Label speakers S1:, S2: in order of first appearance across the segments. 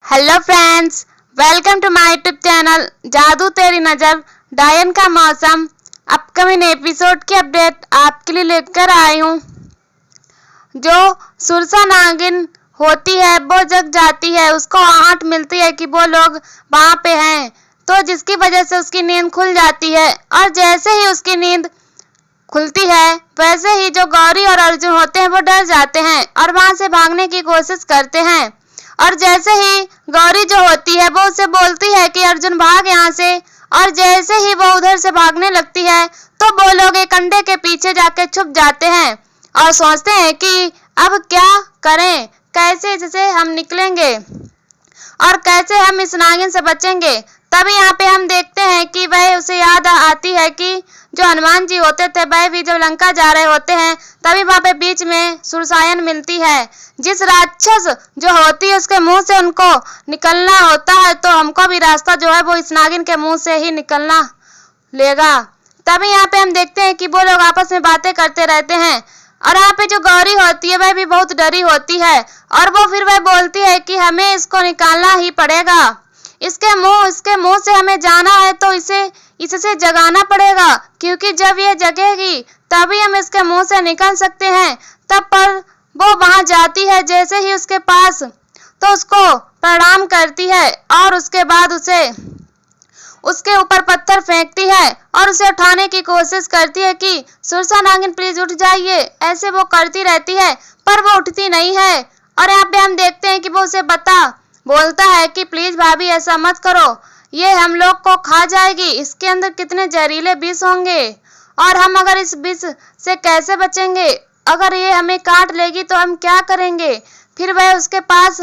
S1: Hello friends, welcome to my YouTube channel जादू तेरी नज़र डायन का मौसम। अपकमिंग एपिसोड की अपडेट आपके लिए लेकर आई हूँ। जो सुरसा नागिन होती है वो जग जाती है, उसको आहट मिलती है कि वो लोग वहाँ पे हैं, तो जिसकी वजह से उसकी नींद खुल जाती है। और जैसे ही उसकी नींद खुलती है वैसे ही जो गौरी और अर्जुन होते हैं वो डर जाते हैं और वहाँ से भागने की कोशिश करते हैं। और जैसे ही गौरी जो होती है वो उसे बोलती है कि अर्जुन भाग यहाँ से, और जैसे ही वो उधर से भागने लगती है तो वो लोग एक अंडे के पीछे जाके छुप जाते हैं और सोचते हैं कि अब क्या करें, कैसे इससे हम निकलेंगे और कैसे हम इस नागिन से बचेंगे। तभी यहाँ पे हम देखते हैं कि वह उसे याद आती है कि जो हनुमान जी होते थे वह भी जब लंका जा रहे होते हैं तभी वहाँ पे बीच में सुरसायन मिलती है। जिस राक्षस जो होती है उसके मुंह से उनको निकलना होता है, तो हमको भी रास्ता जो है वो इस नागिन के मुंह से ही निकलना लेगा। तभी यहाँ पे हम देखते हैं कि वो लोग आपस में बातें करते रहते हैं और यहाँ पे जो गौरी होती है वह भी बहुत डरी होती है और वो फिर वह बोलती है कि हमें इसको निकालना ही पड़ेगा, इसके मुंह से हमें जाना है तो इससे जगाना पड़ेगा, क्योंकि जब ये जगेगी तभी हम इसके मुंह से निकल सकते हैं। तब पर वो वहां जाती है, जैसे ही उसके पास तो उसको प्रणाम करती है और उसके बाद उसके ऊपर पत्थर फेंकती है और उसे उठाने की कोशिश करती है कि सुरसा नागिन प्लीज उठ जाइए। ऐसे वो करती रहती है पर वो उठती नहीं है। और यहाँ पे हम देखते हैं कि वो उसे बोलता है कि प्लीज भाभी ऐसा मत करो, ये हम लोग को खा जाएगी, इसके अंदर कितने जहरीले विष होंगे और हम अगर इस विष से कैसे बचेंगे, अगर ये हमें काट लेगी तो हम क्या करेंगे। फिर वह उसके पास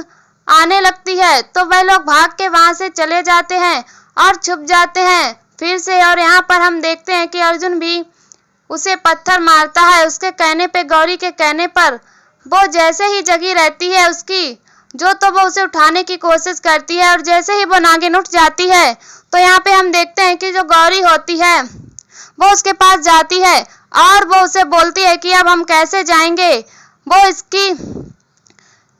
S1: आने लगती है तो वह लोग भाग के वहां से चले जाते हैं और छुप जाते हैं फिर से। और यहाँ पर हम देखते हैं कि अर्जुन भी उसे पत्थर मारता है उसके कहने पे, गौरी के कहने पर। वो जैसे ही जगी रहती है उसकी तो वो उसे उठाने की कोशिश करती है और जैसे ही वो नागिन उठ जाती है तो यहाँ पे हम देखते हैं कि जो गौरी होती है वो उसके पास जाती है और वो उसे बोलती है कि अब हम कैसे जाएंगे। वो इसकी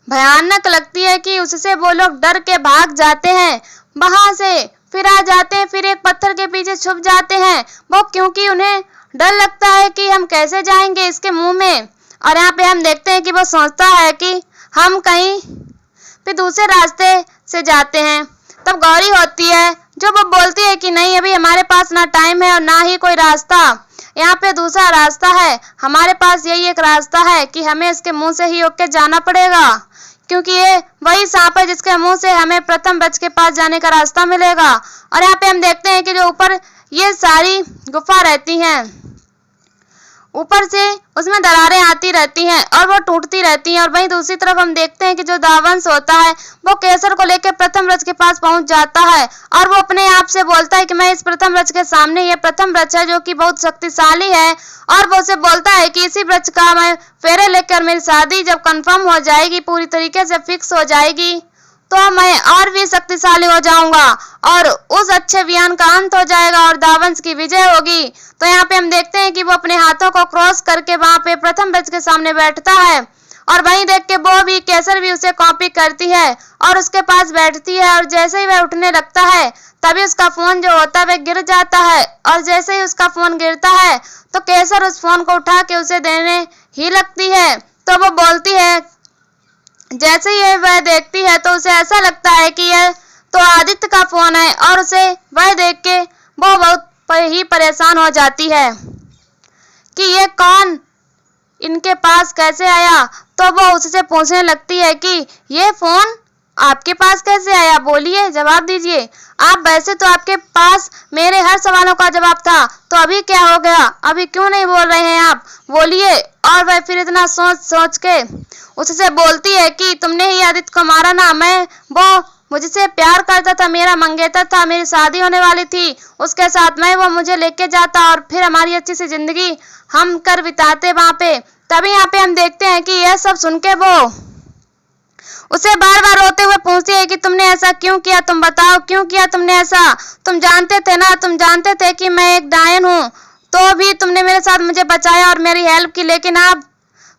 S1: भयानक लगती है कि उससे वो लोग डर के भाग जाते हैं वहां से, फिर आ जाते हैं, फिर एक पत्थर के पीछे छुप जाते हैं वो, क्योंकि उन्हें डर लगता है कि हम कैसे जाएंगे इसके मुंह में। और यहाँ पे हम देखते हैं कि वो सोचता है कि हम कहीं फिर दूसरे रास्ते से जाते हैं। तब गौरी होती है जो वो बोलती है कि नहीं, अभी हमारे पास ना टाइम है और ना ही कोई रास्ता, यहाँ पे दूसरा रास्ता है, हमारे पास यही एक रास्ता है कि हमें इसके मुंह से ही होके जाना पड़ेगा, क्योंकि ये वही सांप है जिसके मुंह से हमें प्रथम ब्रज के पास जाने का रास्ता मिलेगा। और यहाँ पे हम देखते हैं कि जो ऊपर ये सारी गुफा रहती हैं, ऊपर से उसमें दरारें आती रहती हैं और वो टूटती रहती हैं। और वहीं दूसरी तरफ हम देखते हैं कि जो दावंश होता है वो केसर को लेकर प्रथम वृक्ष के पास पहुंच जाता है और वो अपने आप से बोलता है कि मैं इस प्रथम वृक्ष के सामने, ये प्रथम वृक्ष है जो कि बहुत शक्तिशाली है, और वो उसे बोलता है कि इसी वृक्ष का मैं फेरे लेकर मेरी शादी जब कंफर्म हो जाएगी, पूरी तरीके से फिक्स हो जाएगी, तो मैं और भी शक्तिशाली हो जाऊंगा और उस अच्छे वियान का अंत हो जाएगा और दावंश की विजय होगी। तो यहाँ पे हम देखते हैं कि वो अपने हाथों को क्रॉस करके वहां पे प्रथम वृक्ष के सामने बैठता है और वहीं देख के वो भी केसर भी उसे कॉपी करती है और उसके पास बैठती है। और जैसे ही वह उठने लगता है तभी उसका फोन जो होता है वह गिर जाता है और जैसे ही उसका फोन गिरता है तो केसर उस फोन को उठा के उसे देने ही लगती है। तो वो बोलती है, जैसे ही वह देखती है तो उसे ऐसा लगता है कि यह तो आदित्य का फोन है और उसे वह देख के वो बहुत ही परेशान हो जाती है कि ये कौन इनके पास कैसे आया। तो वो उससे पूछने लगती है कि ये फोन आपके पास कैसे आया, बोलिए, जवाब दीजिए आप, वैसे तो आपके पास मेरे हर सवालों का जवाब था, तो अभी क्या हो गया, अभी क्यों नहीं बोल रहे हैं आप, बोलिए। और वह फिर इतना सोच के उससे बोलती है कि तुमने ही आदित्य को मारा ना, वो मुझसे प्यार करता था, मेरा मंगेतर था, मेरी शादी होने वाली थी उसके साथ, मैं वो मुझे लेके जाता और फिर हमारी अच्छी सी जिंदगी हम कर बिताते वहां पे। तभी यहाँ पे हम देखते हैं कि यह सब सुन के वो उसे बार बार रोते हुए पूछती है कि तुमने ऐसा क्यों किया, तुम बताओ क्यों किया तुमने ऐसा, तुम जानते थे ना, तुम जानते थे कि मैं एक डायन हूँ, तो भी तुमने मेरे साथ मुझे बचाया और मेरी हेल्प की, लेकिन अब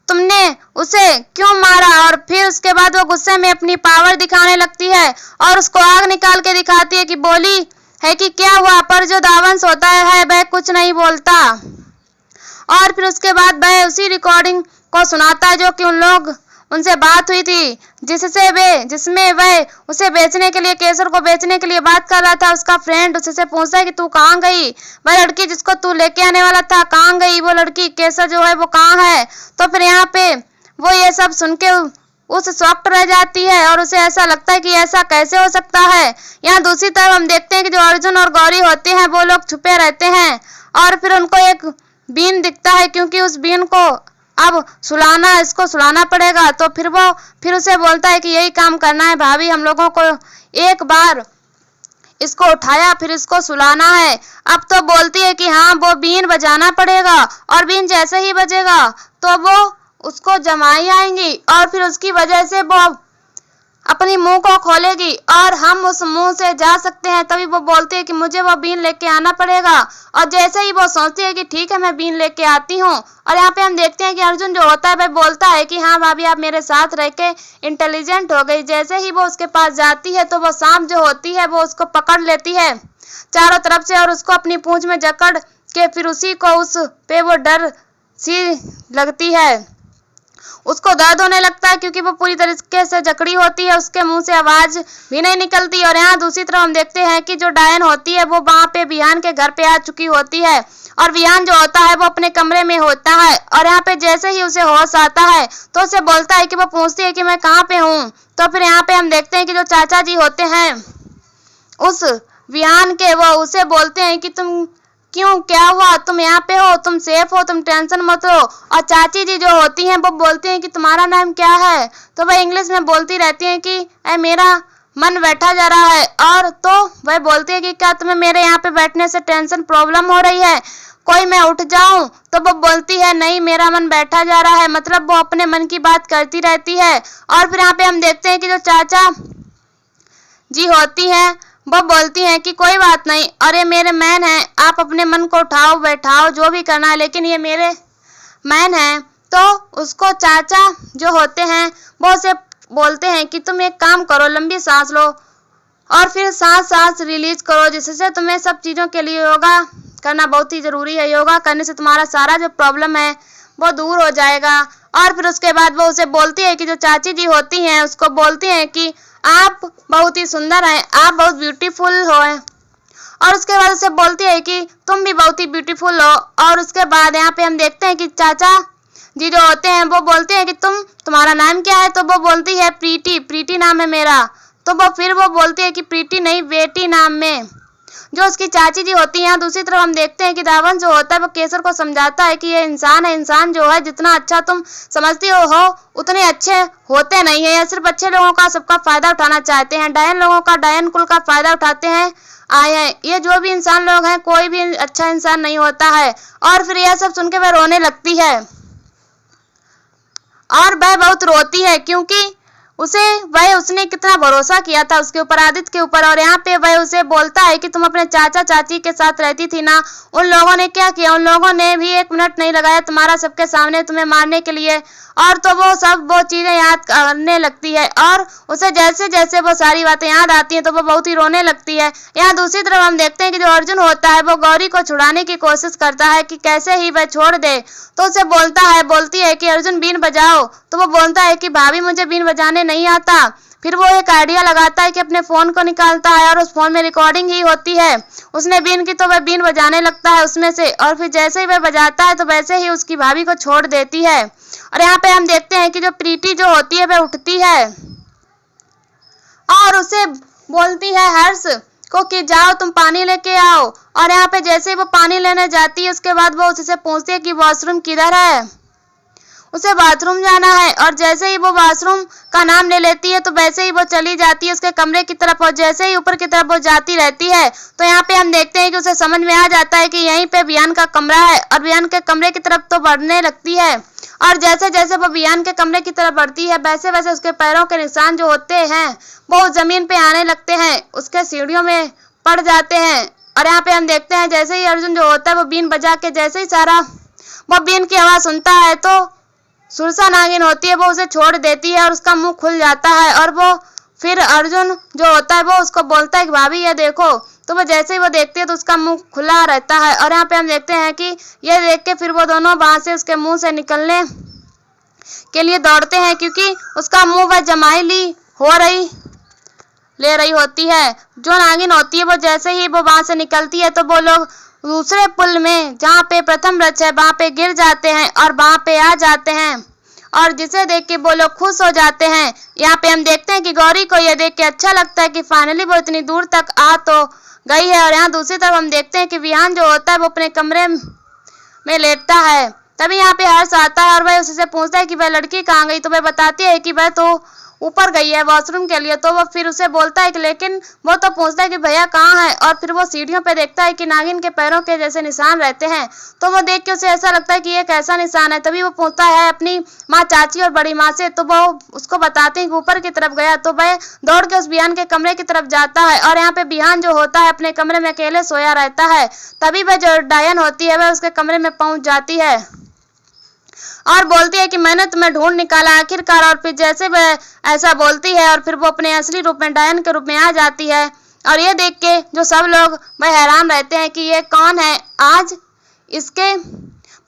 S1: तुमने उसे क्यों मारा। और फिर उसके बाद वो गुस्से में अपनी पावर दिखाने लगती है और उसको आग निकाल के दिखाती है कि बोली है कि क्या हुआ, पर जो दावंश होता है वह कुछ नहीं बोलता। और फिर उसके बाद वह उसी रिकॉर्डिंग को सुनाता है जो कि उनसे बात हुई थी, जिसमें वह उसे बेचने के लिए, केसर को बेचने के लिए बात कर रहा था। उसका फ्रेंड उससे पूछता है कि तू कहाँ गई, वह लड़की जिसको तू लेके आने वाला था कहाँ गई, वो लड़की केसर जो है वो कहाँ है। तो फिर यहाँ पे वो ये सब सुन के उस शॉक्ड रह जाती है और उसे ऐसा लगता है कि ऐसा कैसे हो सकता है। यहाँ दूसरी तरफ हम देखते हैं कि जो अर्जुन और गौरी होते हैं वो लोग छुपे रहते हैं और फिर उनको एक बीन दिखता है, क्योंकि उस बीन को अब इसको सुलाना पड़ेगा। तो फिर उसे बोलता है कि यही काम करना है भाभी, हम लोगों को एक बार इसको उठाया फिर इसको सुलाना है। अब तो बोलती है कि हाँ वो बीन बजाना पड़ेगा और बीन जैसे ही बजेगा तो वो उसको जमाई आएंगी और फिर उसकी वजह से वो अपनी मुंह को खोलेगी और हम उस मुंह से जा सकते हैं। तभी वो बोलती है कि मुझे वो बीन लेके आना पड़ेगा और जैसे ही वो सोचती है कि ठीक है मैं बीन लेके आती हूँ। और यहाँ पे हम देखते हैं कि अर्जुन जो होता है वह बोलता है कि हाँ भाभी आप मेरे साथ रह के इंटेलिजेंट हो गई। जैसे ही वो उसके पास जाती है तो वो सांप जो होती है वो उसको पकड़ लेती है चारों तरफ से और उसको अपनी पूंछ में जकड़ के फिर उसी को उस पे वो डर सी लगती है, उसको दर्द होने लगता है क्योंकि वो पूरी तरीके से जकड़ी होती है, उसके मुंह से आवाज भी नहीं निकलती। और यहाँ दूसरी तरफ हम देखते हैं कि जो डायन होती है वो वहां पे विहान के घर पे आ चुकी होती है और विहान जो होता है वो अपने कमरे में होता है। और यहाँ पे जैसे ही उसे होश आता है तो उसे बोलता है कि वो पूछती है कि मैं कहाँ पे हूँ। तो फिर यहाँ पे हम देखते हैं कि जो चाचा जी होते हैं उस विहान के, वो उसे बोलते हैं कि तुम क्यों, क्या हुआ, तुम यहाँ पे हो, तुम सेफ हो, तुम टेंशन मत लो। और चाची जी जो होती हैं वो बोलती हैं कि तुम्हारा नाम क्या है। तो वह इंग्लिश में बोलती रहती हैं कि मेरा मन बैठा जा रहा है। और तो वह बोलती है कि क्या तुम्हें मेरे यहाँ पे बैठने से टेंशन प्रॉब्लम हो रही है, कोई मैं उठ जाऊं। तो वो बोलती है नहीं मेरा मन बैठा जा रहा है, मतलब वो अपने मन की बात करती रहती है। और फिर यहाँ पे हम देखते हैं कि जो चाचा जी होती है वो बोलती हैं कि कोई बात नहीं, और ये मेरे मैन है, आप अपने मन को उठाओ बैठाओ जो भी करना है, लेकिन ये मेरे मैन है। तो उसको चाचा जो होते हैं वो उसे बोलते हैं कि तुम एक काम करो, लंबी सांस लो और फिर सांस रिलीज करो, जिससे तुम्हें सब चीज़ों के लिए योगा करना बहुत ही ज़रूरी है। योगा करने से तुम्हारा सारा जो प्रॉब्लम है वो दूर हो जाएगा। और फिर उसके बाद वो उसे बोलती है कि जो चाची जी होती हैं उसको बोलती हैं कि आप बहुत ही सुंदर हैं, आप बहुत ब्यूटीफुल हो। और उसके बाद उसे बोलती है कि तुम भी बहुत ही ब्यूटीफुल हो। और उसके बाद यहाँ पे हम देखते हैं कि चाचा जी जो होते हैं वो बोलते हैं कि तुम्हारा नाम क्या है। तो वो बोलती है प्रीति नाम है मेरा। तो वो बोलती है कि प्रीति नहीं बेटी नाम में, जो उसकी चाची जी होती हैं। दूसरी तरफ हम देखते हैं कि दावन जो होता है वो केसर को समझाता है कि ये इंसान है, इंसान जो है जितना अच्छा तुम समझती हो उतने अच्छे होते नहीं है, ये सिर्फ अच्छे लोगों का सबका फायदा उठाना चाहते हैं, डायन लोगों का, डायन कुल का फायदा उठाते हैं आए हैं। ये जो भी इंसान लोग हैं कोई भी अच्छा इंसान नहीं होता है। और फिर यह सब सुन के वह रोने लगती है और वह बहुत रोती है क्योंकि उसने कितना भरोसा किया था उसके ऊपर, आदित्य के ऊपर। और यहाँ पे वह उसे बोलता है कि तुम अपने चाचा चाची के साथ रहती थी ना, उन लोगों ने क्या किया, उन लोगों ने भी 1 मिनट नहीं लगाया तुम्हारा सबके सामने तुम्हें मारने के लिए। और तो वो चीजें याद करने लगती है और उसे जैसे जैसे वो सारी बातें याद आती हैं तो वो बहुत ही रोने लगती है। यहाँ दूसरी तरफ हम देखते हैं कि जो अर्जुन होता है वो गौरी को छुड़ाने की कोशिश करता है कि कैसे ही वह छोड़ दे। तो उसे बोलती है कि अर्जुन बीन बजाओ। तो वो बोलता है कि भाभी मुझे बीन बजाने नहीं आता। फिर वो एक आइडिया लगाता है कि अपने फोन को निकालता है और उस फोन में रिकॉर्डिंग ही होती है उसने बीन की। तो वह बीन बजाने लगता है उसमें से और फिर जैसे ही वह बजाता है तो वैसे ही उसकी भाभी को छोड़ देती है। और यहाँ पे हम देखते हैं कि जो प्रीति जो होती है वह उठती है और उसे बोलती है हर्ष को कि जाओ तुम पानी लेके आओ। और यहाँ पे जैसे ही वो पानी लेने जाती है उसके बाद वो उससे पूछती है कि वॉशरूम किधर है, उसे बाथरूम जाना है। और जैसे ही वो वॉशरूम का नाम ले लेती है तो वैसे ही वो चली जाती है उसके कमरे की तरफ और जैसे ही ऊपर की तरफ वो जाती रहती है तो यहाँ पे हम देखते हैं कि उसे समझ में आ जाता है कि यहीं पे बियान का कमरा है। और बियान के कमरे की तरफ तो बढ़ने लगती है और जैसे जैसे वो बियान के कमरे की तरफ बढ़ती है वैसे वैसे उसके पैरों के निशान जो होते हैं वो जमीन पे आने लगते हैं, उसके सीढ़ियों में पड़ जाते हैं। और यहाँ पे हम देखते हैं जैसे ही अर्जुन जो होता है वो बीन बजा के जैसे ही सारा वो बीन की आवाज सुनता है तो सुरसा नागिन होती है वो उसे छोड़ देती है और उसका मुंह खुल जाता है और वो फिर अर्जुन जो होता है वो उसको बोलता है कि भाभी ये देखो। तो वो जैसे ही वो देखती है तो उसका मुंह खुला रहता है और यहाँ पे हम देखते हैं कि ये देख के फिर वो दोनों वहां से उसके मुंह से निकलने के लिए दौड़ते हैं, क्योंकि उसका मुंह वह जमाई ले रही होती है। जो नागिन होती है वो जैसे ही वो वहां से निकलती है तो वो लोग दूसरे पुल में जहाँ पे प्रथम रच है वहां पे गिर जाते हैं और वहां पे आ जाते हैं और जिसे देख के वो लोग खुश हो जाते हैं। यहाँ पे हम देखते हैं कि गौरी को यह देख के अच्छा लगता है कि फाइनली वो इतनी दूर तक आ तो गई है। और यहाँ दूसरी तरफ हम देखते हैं कि विहान जो होता है वो अपने कमरे में लेटता है। तभी यहाँ पे हर्ष आता है और वह उसी से पूछता है कि वह लड़की कहाँ गई। तो वह बताती है कि वह तो ऊपर गई है वॉशरूम के लिए। तो वो फिर उसे बोलता है कि लेकिन वो तो पूछता है कि भैया कहाँ है, और फिर वो सीढ़ियों पे देखता है कि नागिन के पैरों के जैसे निशान रहते हैं। तो वो देख के उसे ऐसा लगता है कि ये कैसा निशान है। तभी वो पूछता है अपनी माँ, चाची और बड़ी माँ से। तो वो उसको बताते हैं कि ऊपर की तरफ गया। तो वह दौड़ के उस बिहान के कमरे की तरफ जाता है और यहाँ पे बिहान जो होता है अपने कमरे में अकेले सोया रहता है। तभी वह जो डायन होती है वह उसके कमरे में पहुंच जाती है और बोलती है कि मैंने तुम्हें ढूंढ निकाला आखिरकार। और फिर जैसे वह ऐसा बोलती है और फिर वो अपने असली रूप में डायन के रूप में आ जाती है। और ये देख के जो सब लोग वह हैरान रहते हैं कि ये कौन है, आज इसके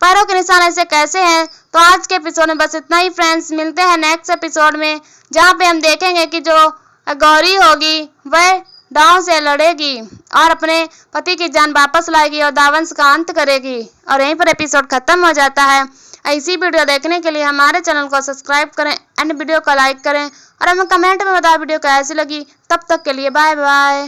S1: पैरों के निशान ऐसे कैसे हैं। तो आज के एपिसोड में बस इतना ही फ्रेंड्स, मिलते हैं नेक्स्ट एपिसोड में जहाँ पे हम देखेंगे कि जो गौरी होगी वह दांव से लड़ेगी और अपने पति की जान वापस लाएगी और दावंश का अंत करेगी। और यहीं पर एपिसोड खत्म हो जाता है। ऐसी वीडियो देखने के लिए हमारे चैनल को सब्सक्राइब करें एंड वीडियो को लाइक करें और हमें कमेंट में बताएं वीडियो कैसी लगी। तब तक के लिए बाय बाय।